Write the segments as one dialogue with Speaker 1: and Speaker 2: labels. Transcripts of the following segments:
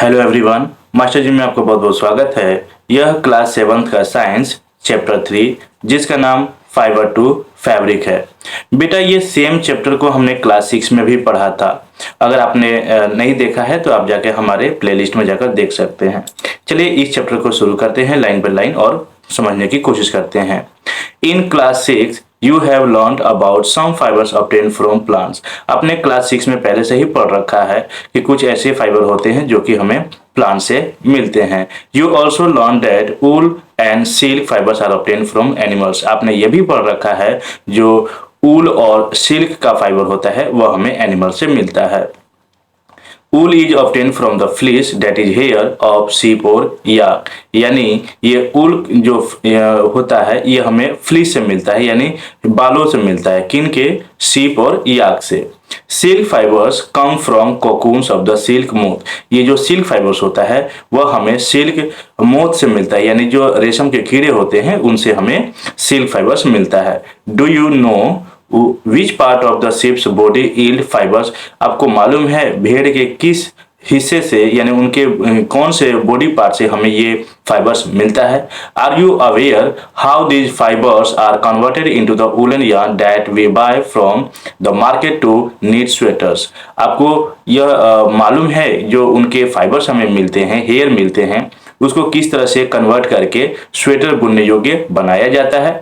Speaker 1: Hello everyone, master जी में आपका बहुत बहुत स्वागत है। यह क्लास 7th का साइंस चैप्टर 3 जिसका नाम फाइबर टू फैब्रिक है। बेटा ये सेम चैप्टर को हमने क्लास 6 में भी पढ़ा था। अगर आपने नहीं देखा है तो आप जाके हमारे प्लेलिस्ट में जाकर देख सकते हैं। चलिए इस चैप्टर को शुरू करते हैं लाइन बाय लाइन और समझने की कोशिश करते हैं। In class 6 you have learn about some fibres obtain from plants. आपने क्लास 6 में पहले से ही पढ़ रखा है कि कुछ ऐसे फाइबर होते हैं जो कि हमें प्लांट से मिलते हैं। You also learn that wool and silk fibres are obtain from animals. आपने ये भी पढ़ रखा है जो ऊल और सिल्क का फाइबर होता है वह हमें एनिमल से मिलता है। Wool is obtained from the fleece that is hair of sheep or yak। यानी ये ऊल जो होता है ये हमें फ्लीस से मिलता है यानी बालों से मिलता है। किन के? शीप और याक से। Silk fibres come from cocoons of the silk moth. ये जो सिल्क फाइबर्स होता है वह हमें सिल्क मोथ से मिलता है यानी जो रेशम के कीड़े होते हैं उनसे हमें सिल्क फाइबर्स मिलता है। Do you know which part of the ships body yield fibres. आपको मालूम है भेड़ के किस हिस्से से यानी उनके कौन से बॉडी पार्ट से हमें ये फाइबर्स मिलता है। Are you aware how these fibres are converted into the woollen yarn that we buy from the market to knit sweaters. आपको यह मालूम है जो उनके फाइबर्स हमें मिलते हैं, हेयर मिलते हैं, उसको किस तरह से कन्वर्ट करके स्वेटर बुनने योग्य बनाया जाता है।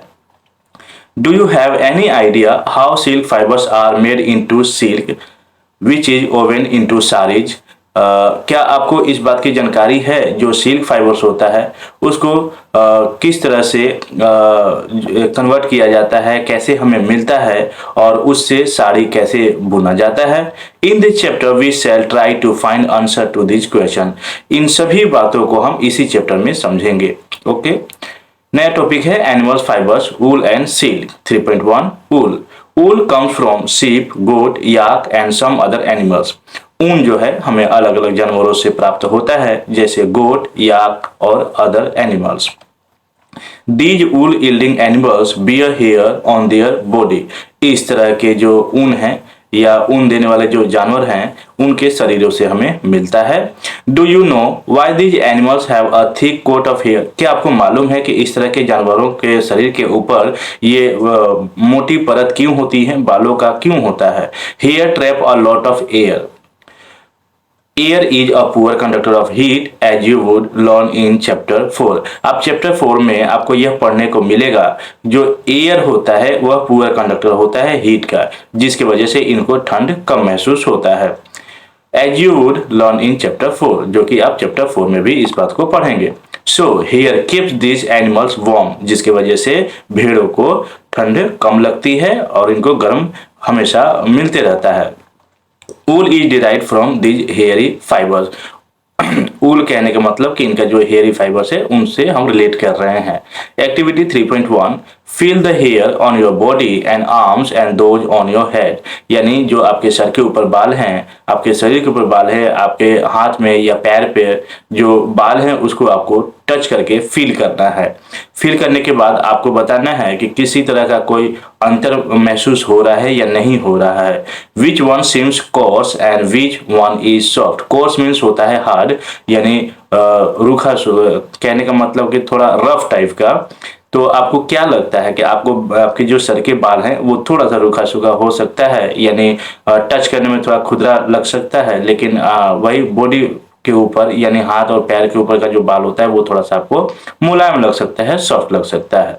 Speaker 1: Do you have any idea how silk fibers are made into silk, which is woven into saris? क्या आपको इस बात की जानकारी है जो सिल्क फाइबर्स होता है उसको किस तरह से कन्वर्ट किया जाता है, कैसे हमें मिलता है और उससे साड़ी कैसे बुना जाता है। In this chapter we shall try to find answer to this question. इन सभी बातों को हम इसी चैप्टर में समझेंगे। ओके नया टॉपिक है animals fibres wool and silk. 3.1 wool. Wool comes from sheep, goat, yak and some other animals. ऊन जो है हमें अलग अलग जानवरों से प्राप्त होता है जैसे गोट, याक और other animals. These wool yielding animals bear hair on their body। इस तरह के जो ऊन है या ऊन देने वाले जो जानवर हैं उनके शरीरों से हमें मिलता है। Do you know why these animals have a thick coat of hair. क्या आपको मालूम है कि इस तरह के जानवरों के शरीर के ऊपर ये मोटी परत क्यों होती है, बालों का क्यों होता है। Hair trap a lot of air. Air is a poor conductor of heat as you would learn in chapter 4। आप चैप्टर 4 में आपको यह पढ़ने को मिलेगा जो एयर होता है वह पुअर कंडक्टर होता है हीट का, जिसकी वजह से इनको ठंड कम महसूस होता है। As you would learn in chapter 4 जो कि आप चैप्टर 4 में भी इस बात को पढ़ेंगे। So here keeps this animals warm, जिसकी वजह से भेड़ों को ठंड कम लगती है और इनको गर्म हमेशा मिलते रहता है। Wool is derived from these hairy fibers। ऊल कहने का मतलब कि इनका जो हेयरी फाइबर्स है उनसे हम रिलेट कर रहे हैं। Activity 3.1 feel the hair on your body and arms and those on your head. यानी जो आपके सर के ऊपर बाल हैं, आपके शरीर के ऊपर बाल है, आपके हाथ में या पैर पे जो बाल हैं उसको आपको टच करके फील करना है। फील करने के बाद आपको बताना है कि किसी तरह का कोई अंतर महसूस हो रहा है या नहीं हो रहा है। Which one seems course and which one is soft. Course means होता है हार्ड यानी रूखा, कहने का मतलब कि थोड़ा रफ टाइप का। तो आपको क्या लगता है कि आपको आपके जो सर के बाल हैं वो थोड़ा सा रूखा सूखा हो सकता है यानी टच करने में थोड़ा खुरदरा लग सकता है, लेकिन वही बॉडी के ऊपर यानी हाथ और पैर के ऊपर का जो बाल होता है वो थोड़ा सा आपको मुलायम लग सकता है, सॉफ्ट लग सकता है।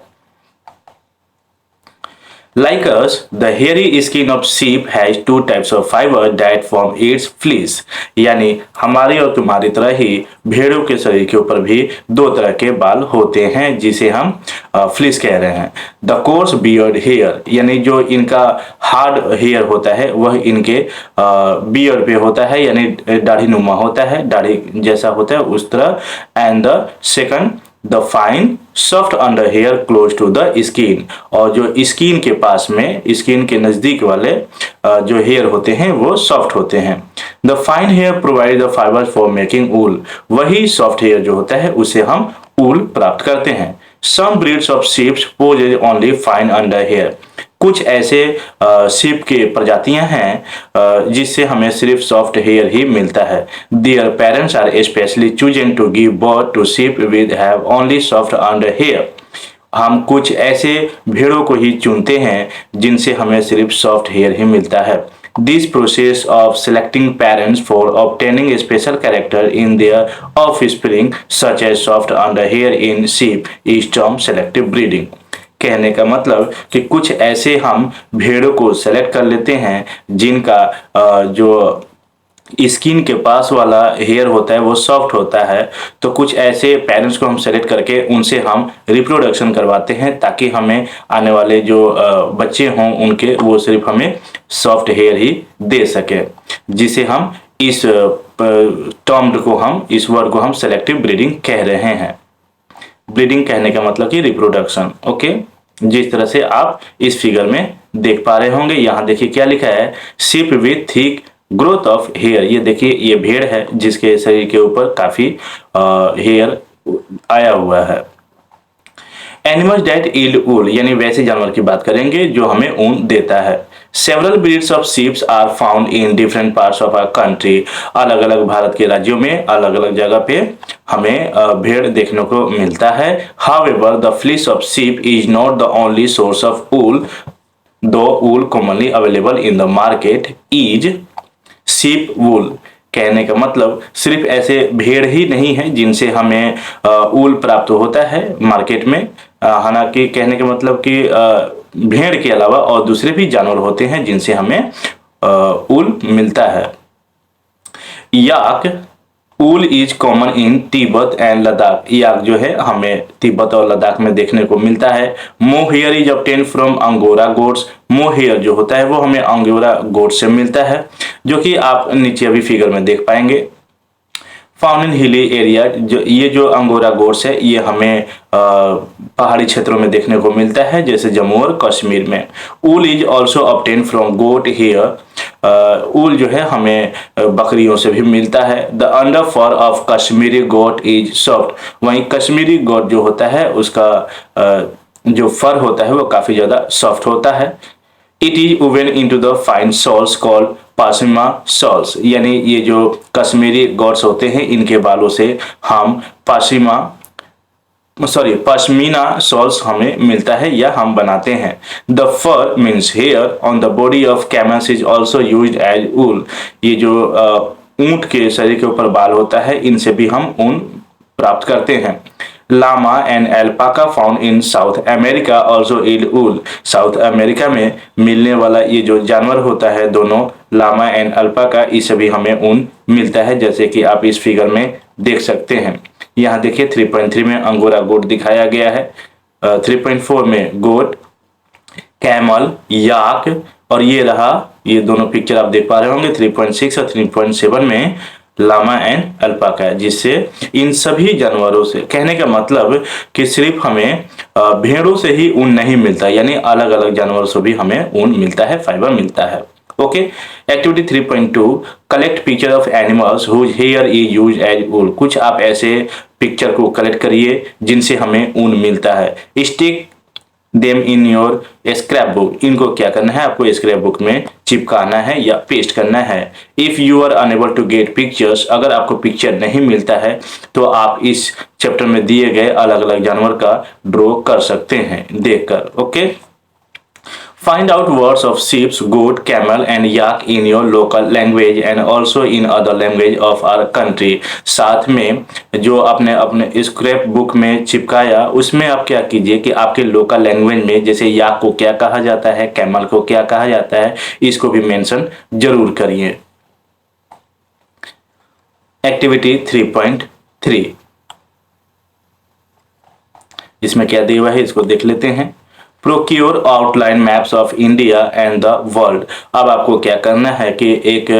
Speaker 1: Like us, the hairy skin of sheep has two types of fiber that form its fleece। यानी हमारी और तुम्हारी तरह ही भेड़ों के शरीर के ऊपर भी दो तरह के बाल होते हैं जिसे हम फ्लीस कह रहे हैं। द कोर्स बियर्ड हेयर यानी जो इनका हार्ड हेयर होता है वह इनके बियर्ड पे होता है यानी दाढ़ी नुमा होता है, दाढ़ी जैसा होता है उस तरह। And the second the fine soft under hair close to the skin. और जो स्किन के पास में, स्किन के नजदीक वाले जो हेयर होते हैं वो सॉफ्ट होते हैं। The fine hair provide the fibre for making wool. वही सॉफ्ट हेयर जो होता है उसे हम ऊल प्राप्त करते हैं। Some breeds of sheeps possess only fine under hair. कुछ ऐसे शीप के प्रजातियां हैं जिससे हमें सिर्फ सॉफ्ट हेयर ही मिलता है। Their parents are specially chosen to give birth to sheep with have only soft under hair. हम कुछ ऐसे भेड़ों को ही चुनते हैं जिनसे हमें सिर्फ सॉफ्ट हेयर ही मिलता है। This process of selecting parents for obtaining a special character in their offspring, such as soft underhair in sheep, is termed selective breeding। कहने का मतलब कि कुछ ऐसे हम भेड़ों को सेलेक्ट कर लेते हैं जिनका जो स्किन के पास वाला हेयर होता है वो सॉफ्ट होता है, तो कुछ ऐसे पेरेंट्स को हम सेलेक्ट करके उनसे हम रिप्रोडक्शन करवाते हैं ताकि हमें आने वाले जो बच्चे हों उनके वो सिर्फ हमें सॉफ्ट हेयर ही दे सके, जिसे हम इस टर्म को हम इस वर्ड को हम सेलेक्टिव ब्रीडिंग कह रहे हैं। ब्रीडिंग कहने का मतलब कि रिप्रोडक्शन। ओके, जिस तरह से आप इस फिगर में देख पा रहे होंगे, यहाँ देखिए क्या लिखा है, sheep with thick growth of hair. ये देखिए ये भेड़ है जिसके शरीर के ऊपर काफी हेयर आया हुआ है। एनिमल्स दैट यील्ड वूल, यानी वैसे जानवर की बात करेंगे जो हमें ऊन देता है। Several breeds of sheeps are found in different parts of our country. अलग अलग भारत के राज्यों में अलग अलग जगह पे हमें भेड़ देखने को मिलता है। However the fleece of sheep is not the only source of wool, though wool commonly available in the market is sheep wool. कहने का मतलब सिर्फ ऐसे भेड़ ही नहीं है जिनसे हमें ऊल प्राप्त होता है मार्केट में, हालांकि कहने का मतलब कि भेड़ के अलावा और दूसरे भी जानवर होते हैं जिनसे हमें ऊल मिलता है। Yak wool is common in Tibet and Ladakh. Yak जो है हमें तिब्बत और लद्दाख में देखने को मिलता है। Mohair is obtain from angora goats. Mohair जो होता है वो हमें अंगोरा गोट से मिलता है, जो कि आप नीचे अभी फिगर में देख पाएंगे। फाउंड इन हिली एरिया, जो अंगोरा गोट्स है ये हमें पहाड़ी क्षेत्रों में देखने को मिलता है, जैसे जम्मू और कश्मीर में। Wool is also obtain from goat hair. Wool जो है हमें बकरियों से भी मिलता है। The under fur of Kashmiri goat is soft. वहीं कश्मीरी गोट जो होता है उसका जो फर होता है वो काफी ज्यादा सॉफ्ट होता है। It is woven into the fine shawls called pashmina shawls, यानी ये जो कश्मीरी गोट्स होते हैं इनके बालों से हम पश्मीना सॉल्स हमें मिलता है या हम बनाते हैं। The fur means hair on the body of camels is also used as wool. ये जो ऊंट के शरीर के ऊपर बाल होता है इनसे भी हम ऊन प्राप्त करते हैं। Llama and alpaca found in South America also yield wool. South America में मिलने वाला ये जो जानवर होता है दोनों लामा एंड अल्पाका, इससे भी हमें ऊन मिलता है, जैसे कि आप इस फिगर में देख सकते हैं। यहाँ देखिए 3.3 में अंगोरा गोट दिखाया गया है, 3.4 में गोट, कैमल, याक, और ये रहा, ये दोनों पिक्चर आप देख पा रहे होंगे 3.6 और 3.7 में लामा एंड अल्पाका, जिससे इन सभी जानवरों से, कहने का मतलब कि सिर्फ हमें भेड़ों से ही ऊन नहीं मिलता, यानी अलग अलग जानवरों से भी हमें ऊन मिलता है, फाइबर मिलता है। Okay, activity 3.2 collect picture of animals whose hair is used as wool. कुछ आप ऐसे पिक्चर को कलेक्ट करिए जिनसे हमें ऊन मिलता है। Stick them in your scrap book. इनको क्या करना है, आपको स्क्रैप बुक में चिपकाना है या पेस्ट करना है। If you are unable to get pictures, अगर आपको पिक्चर नहीं मिलता है तो आप इस चैप्टर में दिए गए अलग अलग जानवर का ड्रॉ कर सकते हैं देखकर। Okay, find out words of sheep, goat, camel and yak in your local language and also in other language of our country। साथ में जो आपने अपने स्क्रैप बुक में चिपकाया उसमें आप क्या कीजिए कि आपके लोकल लैंग्वेज में, जैसे याक को क्या कहा जाता है, कैमल को क्या कहा जाता है, इसको भी मेंशन जरूर करिए। एक्टिविटी 3.3 इसमें क्या दिया हुआ है इसको देख लेते हैं। Procure outline maps of India and the world. अब आपको क्या करना है कि एक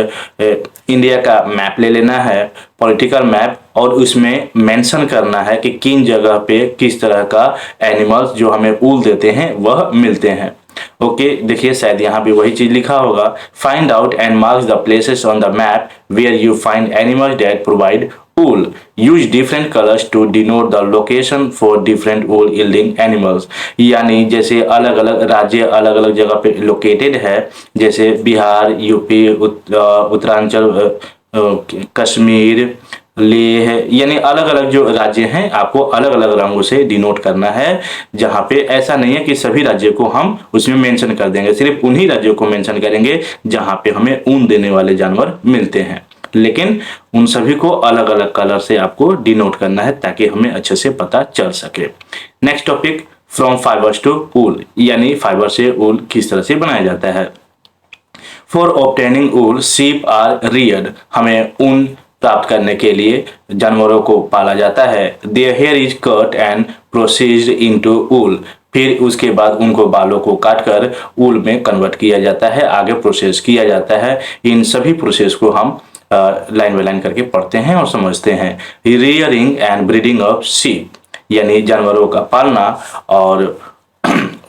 Speaker 1: इंडिया का मैप ले लेना है, पॉलिटिकल मैप, और उसमें मेंशन करना है कि किन जगह पे किस तरह का एनिमल्स जो हमें ऊल देते हैं वह मिलते हैं। ओके, देखिए शायद यहाँ भी वही चीज लिखा होगा। Find out and marks the places on the map where you find animals that provide wool. Use different colors to denote the location for different wool yielding animals. यानी जैसे अलग अलग राज्य अलग अलग जगह पे लोकेटेड है, जैसे बिहार, यूपी, उत्तरांचल, कश्मीर, लेह, यानी अलग अलग जो राज्य हैं आपको अलग अलग रंगों से डिनोट करना है। जहाँ पे ऐसा नहीं है कि सभी राज्यों को हम उसमें मेंशन कर देंगे, सिर्फ उन्हीं राज्यों को मेंशन करेंगे जहाँ पे हमें ऊन देने वाले जानवर मिलते हैं, लेकिन उन सभी को अलग अलग कलर से आपको डिनोट करना है ताकि हमें अच्छे से पता चल सके। Next topic, from fibres to wool, यानी फाइबर से वूल किस तरह से बनाया जाता है। For obtaining wool sheep are reared, हमें ऊन प्राप्त करने के लिए जानवरों को पाला जाता है। Their hair is cut and processed into wool, फिर उसके बाद उनको बालों को काटकर वूल में कन्वर्ट किया जाता है, आगे प्रोसेस किया जाता है। इन सभी प्रोसेस को हम लाइन बाय लाइन करके पढ़ते हैं और समझते हैं। Rearing and breeding of sheep, यानी जानवरों का पालना और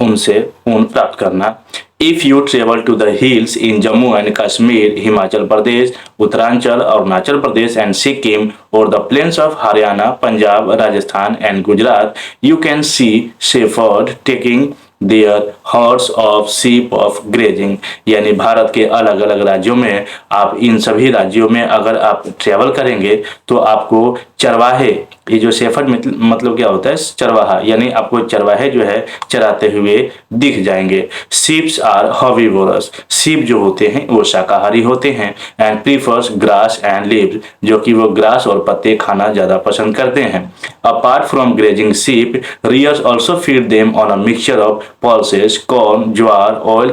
Speaker 1: उनसे ऊन प्राप्त करना। If you travel to the hills in Jammu and Kashmir, Himachal Pradesh, Uttaranchal, Arunachal Pradesh and Sikkim, और the plains of Haryana, Punjab, Rajasthan and Gujarat, you can see shepherd taking their herds of sheep of grazing, यानी भारत के अलग अलग राज्यों में आप इन सभी राज्यों में अगर आप ट्रेवल करेंगे तो आपको चरवाहे, ये जो शेफर्ड मतलब क्या होता है, चरवाहा, यानी आपको चरवाहे जो है चराते हुए दिख जाएंगे। शीप्स आर हर्बीवोरस, शीप जो होते हैं वो शाकाहारी होते हैं। And prefers grass and leaves, जो कि वो ग्रास और पत्ते खाना ज्यादा पसंद करते हैं। Apart from grazing sheep, rearers also feed them on a mixture of pulses, corn, jowar, oil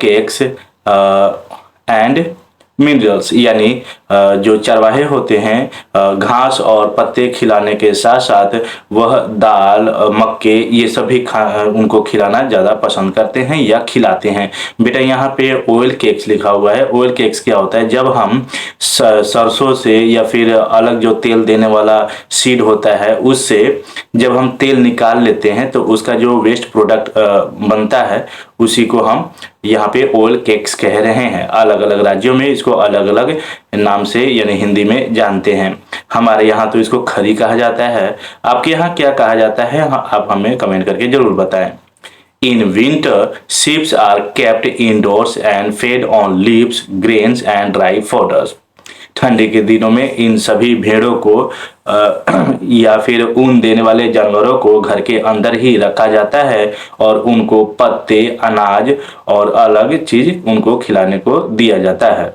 Speaker 1: cakes, and minerals, यानी जो चरवाहे होते हैं घास और पत्ते खिलाने के साथ साथ वह दाल, मक्के, ये सभी उनको खिलाना ज़्यादा पसंद करते हैं या खिलाते हैं। बेटा यहाँ पे ऑयल केक्स लिखा हुआ है। ऑयल केक्स क्या होता है, जब हम सरसों से या फिर अलग जो तेल देने वाला सीड होता है उससे जब हम तेल निकाल लेते हैं तो उसका जो वेस्ट प्रोडक्ट बनता है उसी को हम यहाँ पे ऑयल केक्स कह रहे हैं। अलग अलग राज्यों में इसको अलग अलग नाम से यानी हिंदी में जानते हैं। हमारे यहाँ तो इसको खरी कहा जाता है, आपके यहाँ क्या कहा जाता है आप हमें कमेंट करके जरूर बताएं। In winter, sheep are kept indoors and fed on leaves, grains and dry fodders. ठंडी के दिनों में इन सभी भेड़ों को या फिर ऊन देने वाले जानवरों को घर के अंदर ही रखा जाता है और उनको पत्ते, अनाज और अलग चीज उनको खिलाने को दिया जाता है।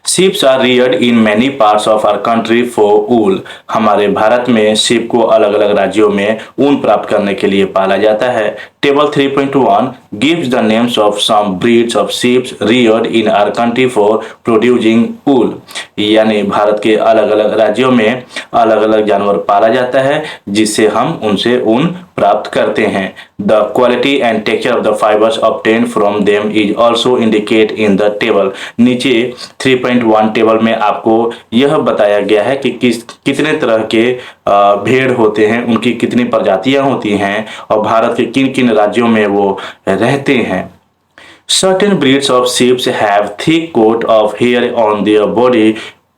Speaker 1: Sheep are reared in many parts of our country for wool. हमारे भारत में sheep को अलग अलग राज्यों में ऊन प्राप्त करने के लिए पाला जाता है। Table 3.1 gives the names of some breeds of sheep reared in our country for producing wool. यानी भारत के अलग अलग राज्यों में अलग अलग जानवर पाला जाता है जिससे हम उनसे ऊन प्राप्त करते हैं। The quality and texture of the fibers obtained from them is also indicated in the table. नीचे 3.1 टेबल में आपको यह बताया गया है कि कितने तरह के भेड़ होते हैं, उनकी कितनी प्रजातियां होती हैं और भारत के किन किन राज्यों में वो रहते हैं। Certain breeds of sheep have thick coat of hair on their body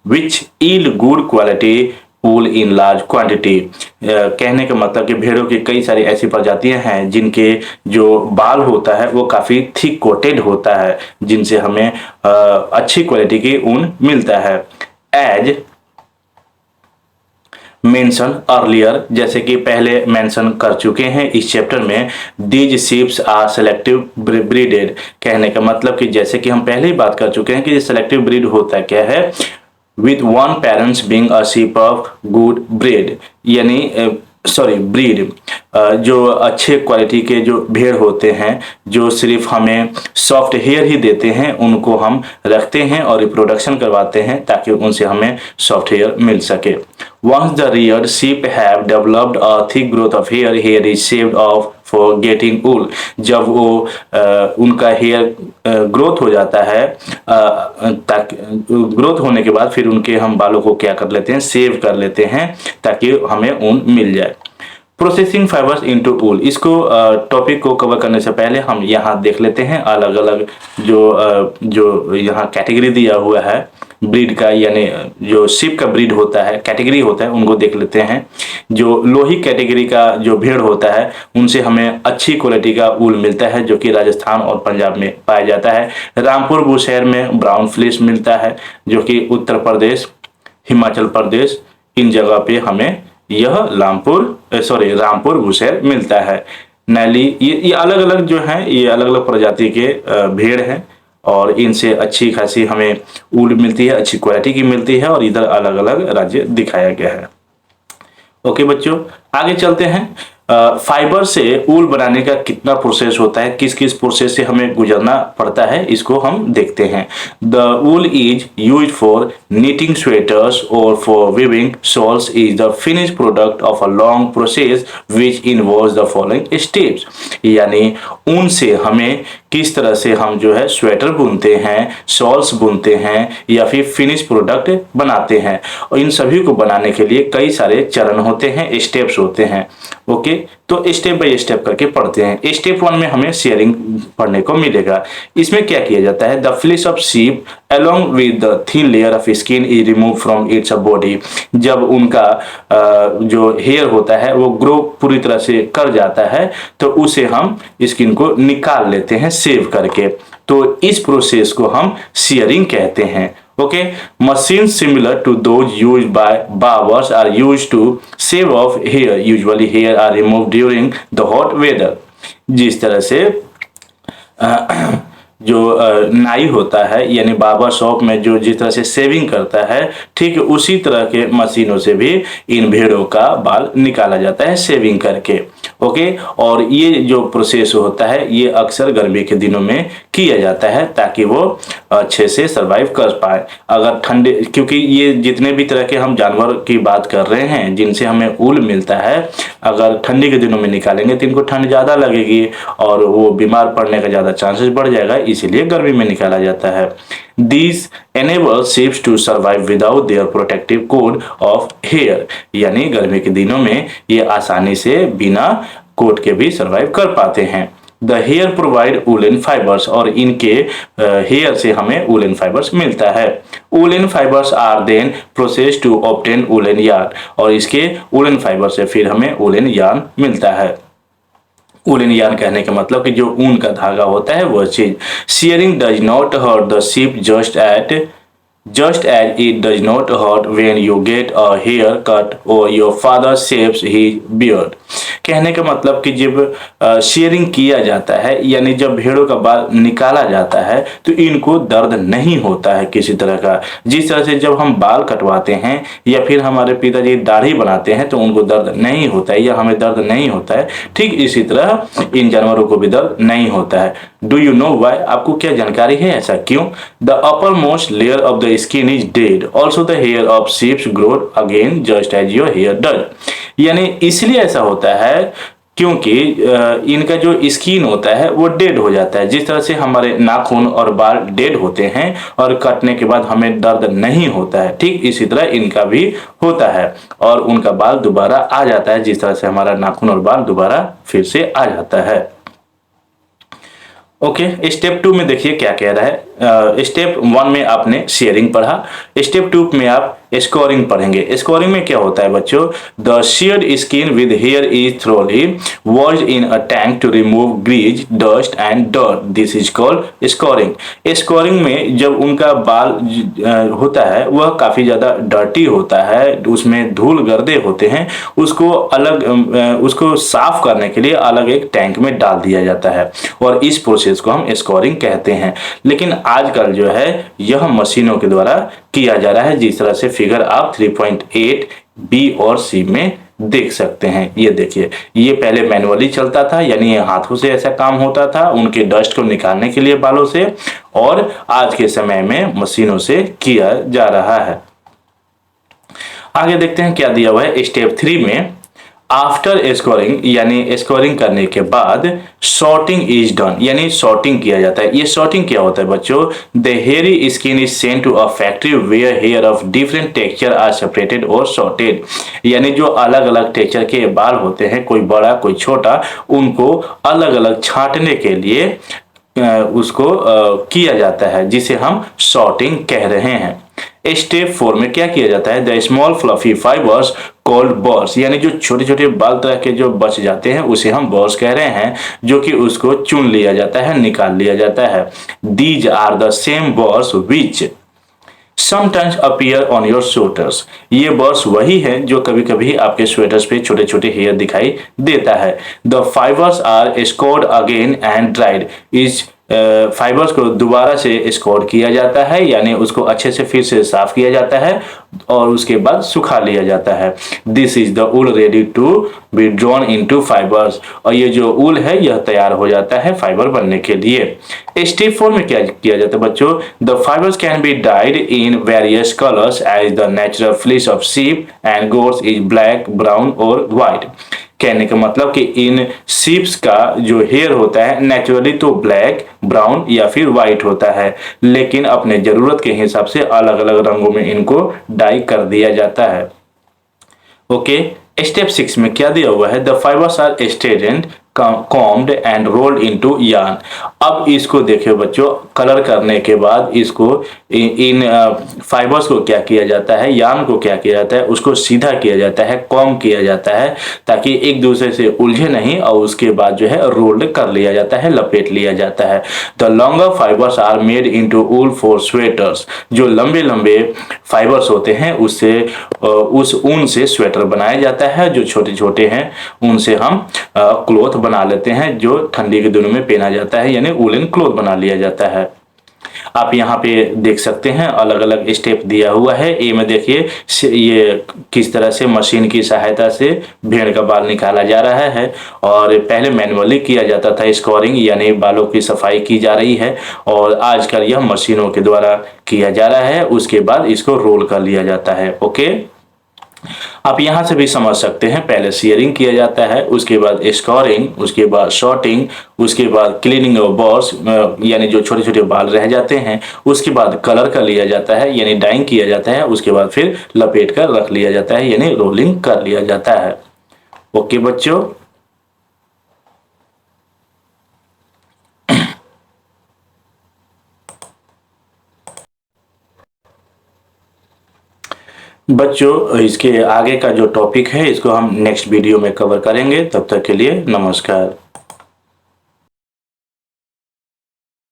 Speaker 1: which yield good quality wool in large quantity. कहने का मतलब कि भेड़ों की कई सारी ऐसी प्रजातियां हैं जिनके जो बाल होता है वो काफी थिक कोटेड होता है जिनसे हमें अच्छी क्वालिटी की ऊन मिलता है। एज मेंशन अर्लियर, जैसे कि पहले मेंशन कर चुके हैं इस चैप्टर में, these sheeps are selective breeded. कहने का मतलब कि जैसे कि हम पहले ही बात कर चुके हैं कि सेलेक्टिव ब्रीड होता क्या है, with one parents being a sheep of good breed, यानी ब्रीड, जो अच्छे क्वालिटी के जो भेड़ होते हैं जो सिर्फ हमें सॉफ्ट हेयर ही देते हैं उनको हम रखते हैं और रिप्रोडक्शन करवाते हैं ताकि उनसे हमें सॉफ्ट हेयर मिल सके। Once the reared sheep have developed a thick growth of hair is shaved off for getting wool. जब वो उनका हेयर ग्रोथ हो जाता है, ताकि ग्रोथ होने के बाद फिर उनके हम बालों को क्या कर लेते हैं, सेव कर लेते हैं ताकि हमें ऊन मिल जाए। प्रोसेसिंग फाइबर्स इनटू ऊल, इसको टॉपिक को कवर करने से पहले हम यहाँ देख लेते हैं अलग अलग जो यहाँ कैटेगरी दिया हुआ है ब्रीड का, यानी जो शिप का ब्रीड होता है, कैटेगरी होता है, उनको देख लेते हैं। जो लोही कैटेगरी का जो भेड़ होता है उनसे हमें अच्छी क्वालिटी का ऊल मिलता है जो कि राजस्थान और पंजाब में पाया जाता है। रामपुर बुशहर में ब्राउन फ्लिस मिलता है जो कि उत्तर प्रदेश, हिमाचल प्रदेश, इन जगह पे हमें यह रामपुर बुशहर मिलता है। नैली, ये अलग अलग जो है, ये अलग अलग प्रजाति के भेड़ हैं और इनसे अच्छी खासी हमें ऊल मिलती है, अच्छी क्वालिटी की मिलती है और इधर अलग अलग राज्य दिखाया गया है। ओके बच्चों, आगे चलते हैं। फाइबर से ऊल बनाने का कितना प्रोसेस होता है, किस किस प्रोसेस से हमें गुजरना पड़ता है, इसको हम देखते हैं। The wool is used for knitting sweaters और for weaving shawls is the finish product of a long process which involves the following steps. यानी ऊन से हमें किस तरह से हम जो है स्वेटर बुनते हैं, शॉल्स बुनते हैं या फिर फिनिश प्रोडक्ट बनाते हैं, और इन सभी को बनाने के लिए कई सारे चरण होते हैं, स्टेप्स होते हैं। ओके, तो स्टेप बाय स्टेप करके पढ़ते हैं। स्टेप 1 में हमें शेयरिंग पढ़ने को मिलेगा। इसमें क्या किया जाता है, the flesh of sheep along with the thin layer of skin is removed from its body। जब उनका जो हेयर होता है वो ग्रो पूरी तरह से कर जाता है तो उसे हम स्किन को निकाल लेते हैं सेव करके, तो इस प्रोसेस को हम शेयरिंग कहते हैं। Okay, machines similar to those used by barbers are used to shave off hair। usually hair are removed during the hot weather। जिस तरह से जो नाई होता है यानी बार्बर शॉप में जो जिस तरह से सेविंग करता है, ठीक उसी तरह के मशीनों से भी इन भेड़ों का बाल निकाला जाता है सेविंग करके। ओके, और ये जो प्रोसेस होता है ये अक्सर गर्मी के दिनों में किया जाता है ताकि वो अच्छे से सरवाइव कर पाए। अगर ठंडे, क्योंकि ये जितने भी तरह के हम जानवर की बात कर रहे हैं जिनसे हमें ऊल मिलता है, अगर ठंडी के दिनों में निकालेंगे तो इनको ठंड ज़्यादा लगेगी और वो बीमार पड़ने का ज़्यादा चांसेस बढ़ जाएगा, इसीलिए गर्मी में निकाला जाता है। These enable ships to survive without their protective coat of hair। यानी गर्मी के दिनों में ये आसानी से बिना कोट के भी सरवाइव कर पाते हैं। The hair provide woollen fibres, और इनके हेयर से हमें वुलन फाइबर्स मिलता है। Woollen fibres are then process to obtain woollen yarn, और इसके वुलन फाइबर से फिर हमें वुलन यार्न मिलता है। वुलन यार्न कहने का मतलब कि जो ऊन का धागा होता है वह चीज। Shearing does not hurt the sheep just as it does not hurt when you get a haircut or your father shaves his beard। कहने का मतलब कि जब शेयरिंग किया जाता है यानी जब भेड़ों का बाल निकाला जाता है तो इनको दर्द नहीं होता है किसी तरह का। जिस तरह से जब हम बाल कटवाते हैं या फिर हमारे पिताजी दाढ़ी बनाते हैं तो उनको दर्द नहीं होता है या हमें दर्द नहीं होता है, ठीक इसी तरह इन जानवरों को भी दर्द नहीं होता है। डू यू नो वाई, आपको क्या जानकारी है ऐसा क्यों? The uppermost layer of the skin is dead, also the hair of sheeps grow again just as your hair does. यानी इसलिए ऐसा होता है क्योंकि इनका जो स्किन होता है वो डेड हो जाता है। जिस तरह से हमारे नाखून और बाल डेड होते हैं और कटने के बाद हमें दर्द नहीं होता है, ठीक इसी तरह इनका भी होता है और उनका बाल दोबारा आ जाता है, जिस तरह से हमारा नाखून और बाल दोबारा फिर से आ जाता है। ओके, स्टेप 2 में देखिए क्या कह रहा है। स्टेप 1 में आपने शेयरिंग पढ़ा, स्टेप 2 में आप स्कोरिंग पढ़ेंगे। स्कोरिंग में क्या होता है बच्चों? The sheared skin with hair is thoroughly washed in a tank to remove grease, dust and dirt, this is called scouring. Scouring में जब उनका बाल होता है वह काफी ज्यादा डर्टी होता है, उसमें धूल गर्दे होते हैं, उसको अलग उसको साफ करने के लिए अलग एक टैंक में डाल दिया जाता है और इस प्रोसेस को हम स्कोरिंग कहते हैं। लेकिन आजकल जो है यह मशीनों के द्वारा किया जा रहा है, जिस तरह से फिगर आप 3.8 बी और सी में देख सकते हैं। ये देखिए, ये पहले मैनुअली चलता था यानी हाथों से ऐसा काम होता था उनके डस्ट को निकालने के लिए बालों से, और आज के समय में मशीनों से किया जा रहा है। आगे देखते हैं क्या दिया हुआ है स्टेप 3 में। आफ्टर स्कोरिंग यानी स्कोरिंग करने के बाद सॉर्टिंग इज डन यानी सॉर्टिंग किया जाता है। ये सॉर्टिंग क्या होता है बच्चों? The hairy skin is sent to a factory where hair of different texture are separated और सॉर्टेड। यानी जो अलग अलग टेक्सचर के बाल होते हैं, कोई बड़ा कोई छोटा, उनको अलग अलग छांटने के लिए उसको किया जाता है, जिसे हम सॉर्टिंग कह रहे हैं। स्टेप 4 में क्या किया जाता है? The small fluffy fibres called burrs यानी जो छोटे छोटे बाल तरह के जो बच जाते हैं उसे हम बर्स कह रहे हैं, जो कि उसको चुन लिया जाता है, निकाल लिया जाता है। These are the same burrs which sometimes appear on your sweaters. ये बर्स वही है जो कभी कभी आपके स्वेटर्स पे छोटे छोटे हेयर दिखाई देता है। The fibres are scoured again and dried. इस फाइबर्स को दोबारा से स्कोर किया जाता है, यानी उसको अच्छे से फिर से साफ किया जाता है और उसके बाद सुखा लिया जाता है। This is the wool ready to be drawn into fibres. और ये जो वूल है यह तैयार हो जाता है फाइबर बनने के लिए। स्टेप 4 में क्या किया जाता है बच्चों? The fibres can be dyed in various colours as the natural fleece of sheep and goats is black, brown और व्हाइट। कहने का मतलब कि इन शिप्स का जो हेयर होता है नेचुरली तो ब्लैक, ब्राउन या फिर व्हाइट होता है, लेकिन अपने जरूरत के हिसाब से अलग अलग रंगों में इनको डाई कर दिया जाता है। ओके, स्टेप 6 में क्या दिया हुआ है? The fibres are straightened, combed and rolled into yarn. अब इसको देखिए बच्चों, कलर करने के बाद इसको इन फाइबर्स को क्या किया जाता है, यार्न को क्या किया जाता है, उसको सीधा किया जाता है, कॉम किया जाता है, ताकि एक दूसरे से उलझे नहीं, और उसके बाद जो है रोल्ड कर लिया जाता है, लपेट लिया जाता है। The longer fibres are made into wool for sweaters. जो लंबे लंबे फाइबर्स होते हैं उससे उस ऊन से स्वेटर बनाया जाता है। जो छोटे छोटे हैं उनसे हम क्लॉथ बना लेते हैं, जो ठंडी के दिनों में पहना जाता है, यानी वूलन क्लॉथ बना लिया जाता है। आप यहाँ पे देख सकते हैं अलग अलग स्टेप दिया हुआ है। ए में देखिए ये किस तरह से मशीन की सहायता से भेड़ का बाल निकाला जा रहा है, और पहले मैनुअली किया जाता था स्कोरिंग, यानी बालों की सफाई की जा रही है, और आजकल यह मशीनों के द्वारा किया जा रहा है। उसके बाद इसको रोल कर लिया जाता है। ओके, आप यहां से भी समझ सकते हैं, पहले शेयरिंग किया जाता है, उसके बाद स्कोरिंग, उसके बाद शॉर्टिंग, उसके बाद क्लीनिंग ऑफ बॉर्स यानी जो छोटे छोटे बाल रह जाते हैं, उसके बाद कलर कर लिया जाता है यानी डाइंग किया जाता है, उसके बाद फिर लपेट कर रख लिया जाता है यानी रोलिंग कर लिया जाता है। ओके बच्चों, इसके आगे का जो टॉपिक है इसको हम नेक्स्ट वीडियो में कवर करेंगे। तब तक के लिए नमस्कार।